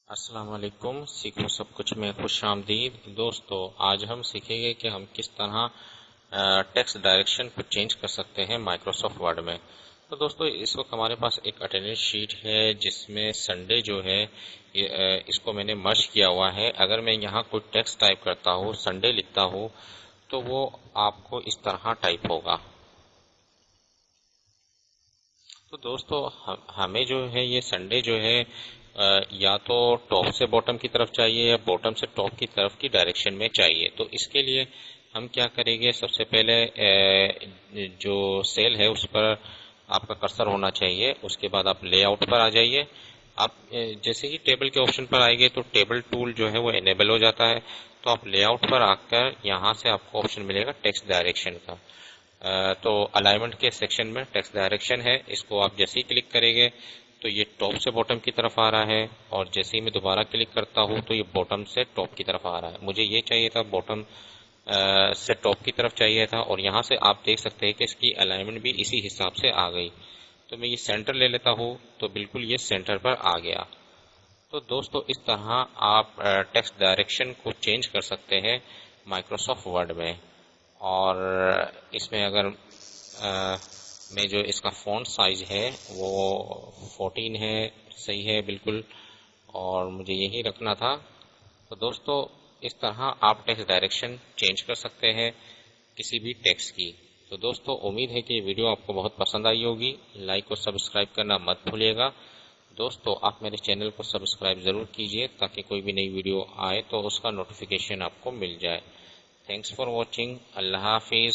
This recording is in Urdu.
السلام علیکم، سیکھو سب کچھ میں خوش آمدید دوستو۔ آج ہم سیکھیں گے کہ ہم کس طرح ٹیکسٹ ڈائریکشن کو چینج کر سکتے ہیں مائکروسافٹ ورڈ میں۔ تو دوستو اس وقت ہمارے پاس ایک اٹینڈنس شیٹ ہے جس میں سنڈے جو ہے اس کو میں نے مرج کیا ہوا ہے۔ اگر میں یہاں کوئی ٹیکسٹ ٹائپ کرتا ہوں، سنڈے لکھتا ہوں، تو وہ آپ کو اس طرح ٹائپ ہوگا۔ تو دوستو ہمیں جو ہے یہ سنڈے جو ہے یا تو ٹاپ سے باٹم کی طرف چاہیے یا باٹم سے ٹاپ کی طرف کی ڈائریکشن میں چاہیے۔ تو اس کے لیے ہم کیا کریں گے، سب سے پہلے جو سیل ہے اس پر آپ کا کرسر ہونا چاہیے۔ اس کے بعد آپ لے آؤٹ پر آ جائیے۔ آپ جیسے ہی ٹیبل کے آپشن پر آئیں گے تو ٹیبل ٹول جو ہے وہ انیبل ہو جاتا ہے۔ تو آپ لے آؤٹ پر آ کر یہاں سے آپ کو آپشن ملے گا ٹیکسٹ ڈائریکشن کا۔ تو الائنمنٹ کے سیکشن میں ٹیکسٹ ڈائریکشن ہے، اس کو آپ جیسے ہی کلک کریں گے تو یہ ٹاپ سے باٹم کی طرف آ رہا ہے، اور جیسے ہی میں دوبارہ کلک کرتا ہوں تو یہ باٹم سے ٹاپ کی طرف آ رہا ہے۔ مجھے یہ چاہیے تھا باٹم سے ٹاپ کی طرف چاہیے تھا، اور یہاں سے آپ دیکھ سکتے ہیں کہ اس کی الائنمنٹ بھی اسی حساب سے آ گئی۔ تو میں یہ سینٹر لے لیتا ہوں تو بالکل یہ سینٹر پر آ گیا۔ تو دوستو اس طرح آپ ٹیکسٹ ڈائریکشن کو چینج کر سکتے ہیں مائکروسافٹ ورڈ میں۔ اور اس میں اگر میں جو اس کا فونٹ سائز ہے وہ 14 ہے، صحیح ہے بالکل، اور مجھے یہی رکھنا تھا۔ تو دوستو اس طرح آپ ٹیکسٹ ڈائریکشن چینج کر سکتے ہیں کسی بھی ٹیکسٹ کی۔ تو دوستو امید ہے کہ یہ ویڈیو آپ کو بہت پسند آئی ہوگی۔ لائک اور سبسکرائب کرنا مت بھولیے گا۔ دوستو آپ میرے چینل کو سبسکرائب ضرور کیجئے تاکہ کوئی بھی نئی ویڈیو آئے تو اس کا نوٹیفیکیشن آپ کو مل جائے۔ Thanks for watching. اللہ حافظ۔